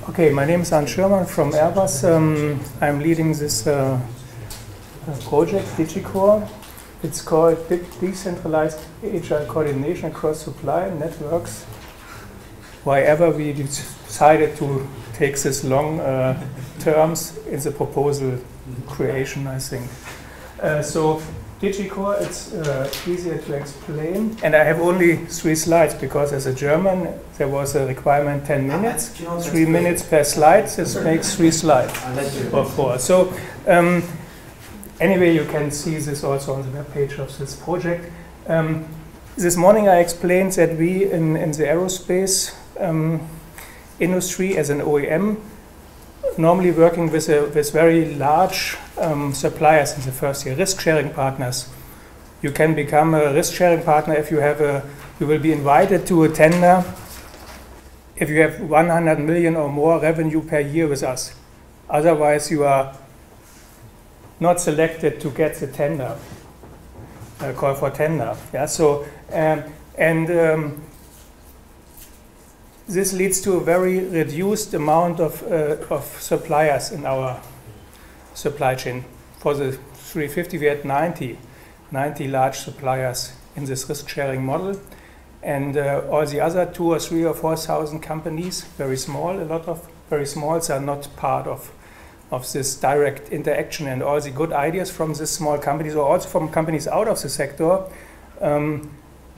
Okay, my name is Hans Schirmann from Airbus. I'm leading this project, DigiCore. It's called Decentralized Agile Coordination Across Supply Networks. Why ever we decided to take this long terms in the proposal creation, I think. So DigiCore, it's easier to explain. And I have only 3 slides because as a German, there was a requirement 10 minutes, 3 minutes per slide. This makes 3 slides or 4. So anyway, you can see this also on the web page of this project. This morning I explained that we in the aerospace industry as an OEM normally working with very large suppliers in the first year, risk-sharing partners. You can become a risk-sharing partner if you will be invited to a tender if you have 100 million or more revenue per year with us. Otherwise, you are not selected to get the tender, call for tender. Yeah. So this leads to a very reduced amount of suppliers in our supply chain. For the 350, we had 90 large suppliers in this risk-sharing model. And all the other 2,000 or 3,000 or 4,000 companies, very small, a lot of very smalls are not part of this direct interaction. And all the good ideas from these small companies, or also from companies out of the sector,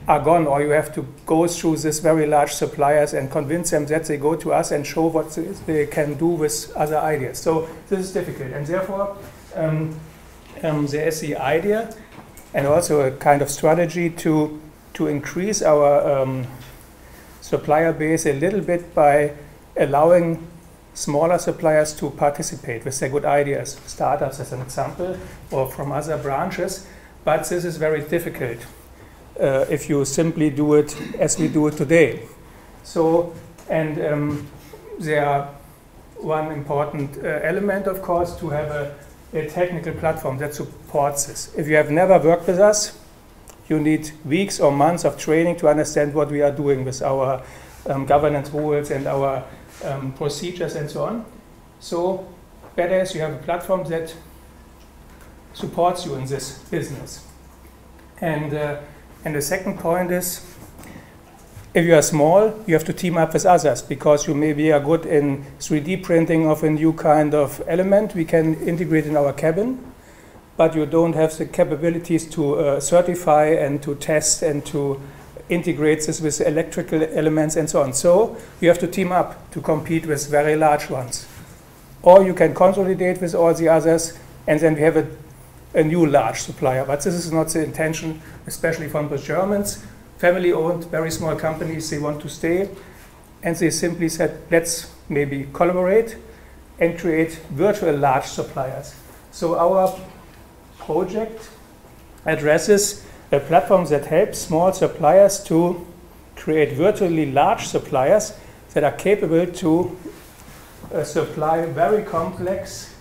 are gone, or you have to go through these very large suppliers and convince them that they go to us and show what they can do with other ideas. So this is difficult, and therefore there is the idea and also a kind of strategy to increase our supplier base a little bit by allowing smaller suppliers to participate with their good ideas, startups as an example, or from other branches, but this is very difficult. If you simply do it as we do it today. So, and there are one important element, of course, to have a technical platform that supports this. If you have never worked with us, you need weeks or months of training to understand what we are doing with our governance rules and our procedures and so on. So, better is you have a platform that supports you in this business. And the second point is, if you are small, you have to team up with others, because you maybe are good in 3D printing of a new kind of element we can integrate in our cabin, but you don't have the capabilities to certify and to test and to integrate this with electrical elements and so on. So you have to team up to compete with very large ones. Or you can consolidate with all the others, and then we have a new large supplier. But this is not the intention, especially from the Germans. Family-owned, very small companies, they want to stay. And they simply said, let's maybe collaborate and create virtual large suppliers. So our project addresses a platform that helps small suppliers to create virtually large suppliers that are capable to supply very complex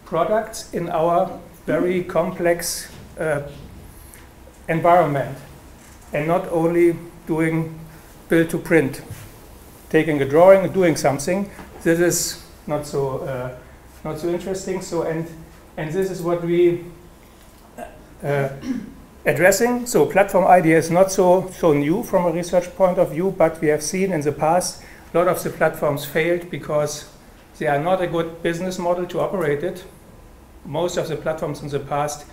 products in our very complex environment, and not only doing build to print, taking a drawing and doing something. This is not so interesting. So and this is what we addressing. So platform idea is not so new from a research point of view, but we have seen in the past a lot of the platforms failed because they are not a good business model to operate it. Most of the platforms in the past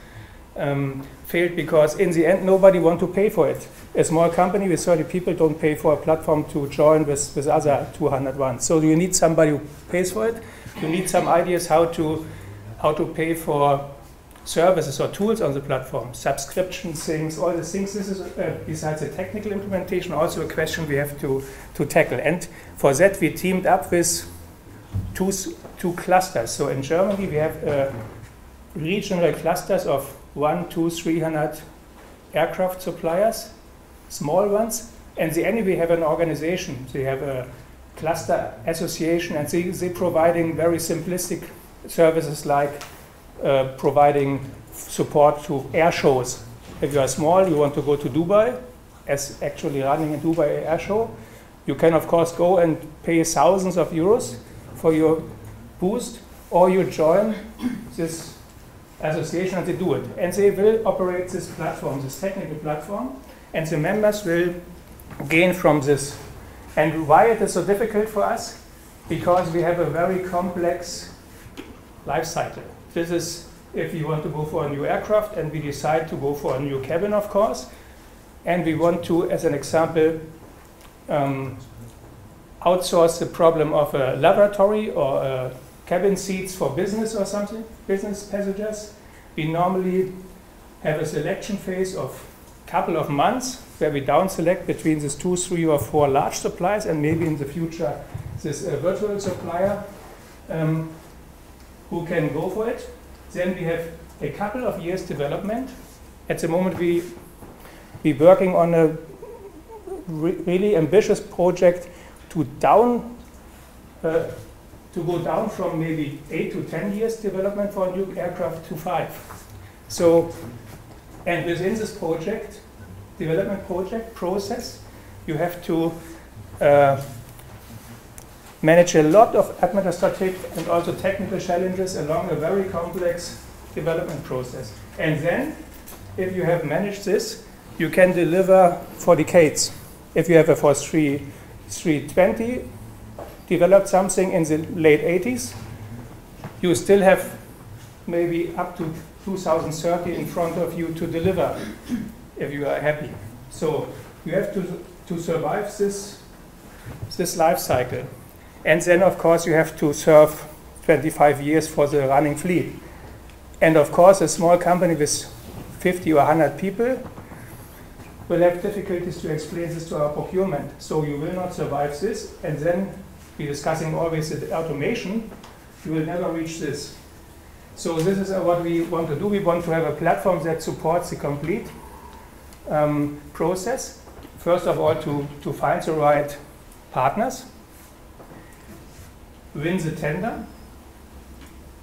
failed because in the end nobody wants to pay for it. A small company with 30 people don't pay for a platform to join with other 200 ones. So you need somebody who pays for it. You need some ideas how to pay for services or tools on the platform, subscription things, all the things. This is besides the technical implementation also a question we have to tackle. And for that we teamed up with two clusters. So in Germany we have regional clusters of 100, 200, 300 aircraft suppliers, small ones, and they anyway have an organization. They have a cluster association, and they're providing very simplistic services like providing support to air shows. If you are small, you want to go to Dubai, as actually running a Dubai air show, You can, of course, go and pay thousands of euros for your boost, or you join this association and they do it. And they will operate this platform, this technical platform, and the members will gain from this. And why it is so difficult for us? Because we have a very complex life cycle. This is if we want to go for a new aircraft and we decide to go for a new cabin, of course, and we want to, as an example, outsource the problem of a lavatory or cabin seats for business or something, business passengers. We normally have a selection phase of a couple of months where we down select between these 2, 3, or 4 large suppliers, and maybe in the future this virtual supplier who can go for it. Then we have a couple of years development. At the moment we're working on a really ambitious project to go down from maybe 8 to 10 years development for a new aircraft to 5. So, and within this project, development project process, you have to manage a lot of administrative and also technical challenges along a very complex development process. And then, if you have managed this, you can deliver for decades. If you have a for 320 developed something in the late 80s, you still have maybe up to 2030 in front of you to deliver if you are happy. So you have to survive this life cycle. And then, of course, you have to serve 25 years for the running fleet. And, of course, a small company with 50 or 100 people will have difficulties to explain this to our procurement. So you will not survive this. And then we're discussing always the automation. You will never reach this. So this is what we want to do. We want to have a platform that supports the complete process. First of all, to find the right partners, win the tender,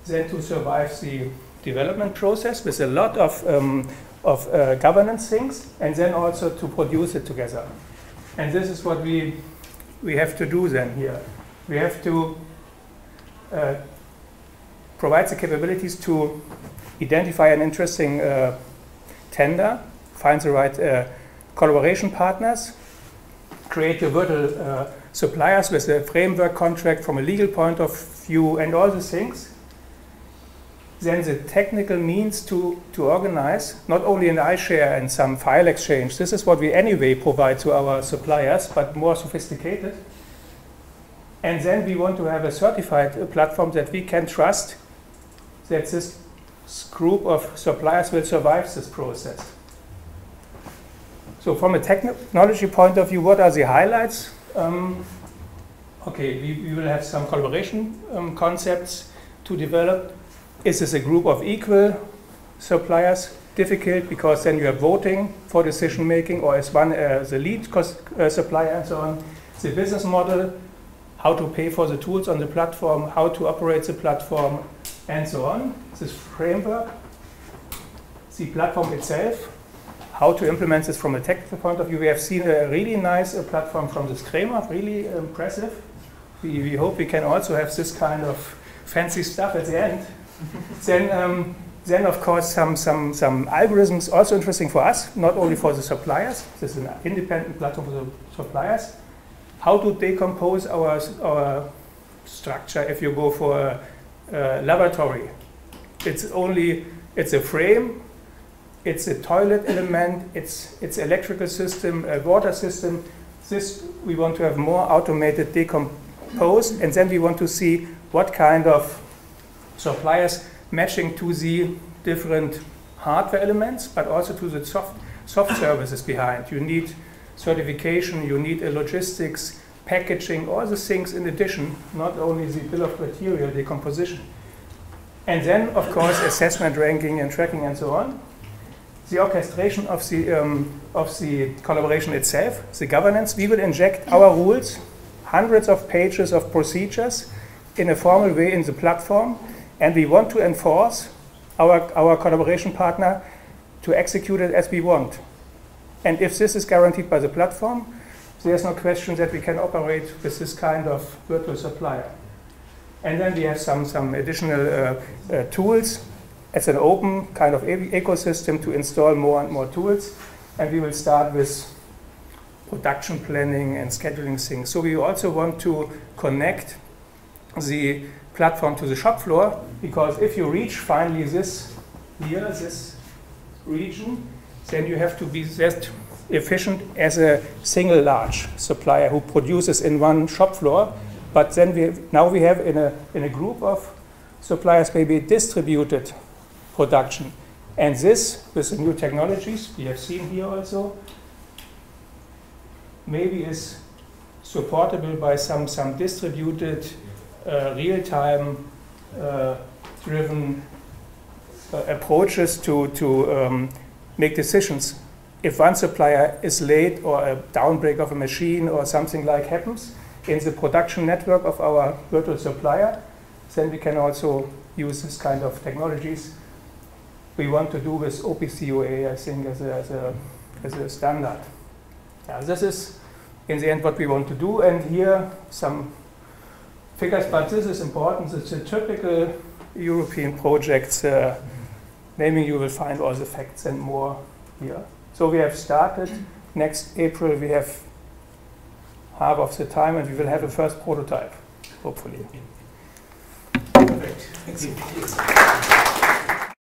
then to survive the development process with a lot of governance things, and then also to produce it together. And this is what we have to do then here. We have to provide the capabilities to identify an interesting tender, find the right collaboration partners, create the virtual suppliers with a framework contract from a legal point of view, and all these things. Then the technical means to organize, not only an iShare and some file exchange. This is what we anyway provide to our suppliers, but more sophisticated. And then we want to have a certified platform that we can trust that this group of suppliers will survive this process. So from a technology point of view, what are the highlights? Okay, we will have some collaboration concepts to develop. Is this a group of equal suppliers? Difficult, because then you are voting for decision making, or is one the lead supplier, and so on. The business model, how to pay for the tools on the platform, how to operate the platform, and so on. This framework, the platform itself, how to implement this from a technical point of view. We have seen a really nice platform from this Kramer, really impressive. We hope we can also have this kind of fancy stuff at the end. Then of course, some algorithms also interesting for us, not only for the suppliers. This is an independent platform for the suppliers. How to decompose our structure if you go for a laboratory. It's a frame, it's a toilet element, it's electrical system, a water system. This we want to have more automated decomposed, and then we want to see what kind of suppliers matching to the different hardware elements, but also to the soft services behind. You need certification, you need a logistics, packaging, all the things in addition, not only the bill of material decomposition. And then, of course, assessment, ranking, and tracking, and so on. The orchestration of the collaboration itself, the governance. We will inject our rules, hundreds of pages of procedures in a formal way in the platform, and we want to enforce our collaboration partner to execute it as we want. And if this is guaranteed by the platform, there's no question that we can operate with this kind of virtual supplier. And then we have some additional tools as an open kind of ecosystem to install more and more tools. And we will start with production planning and scheduling things. So we also want to connect the platform to the shop floor, because if you reach finally this region, then you have to be that efficient as a single large supplier who produces in one shop floor. But then now we have in a group of suppliers maybe distributed production. And this, with the new technologies we have seen here also, maybe is supportable by some distributed, real-time driven approaches to make decisions. If one supplier is late or a downbreak of a machine or something like happens in the production network of our virtual supplier, then we can also use this kind of technologies. We want to do with OPCUA, I think, as a standard. Yeah, this is in the end what we want to do, and here some figures, but this is important. It's a typical European project. Naming, you will find all the facts and more here. So we have started. Next April we have half of the time, and we will have a first prototype, hopefully. Perfect. Thanks.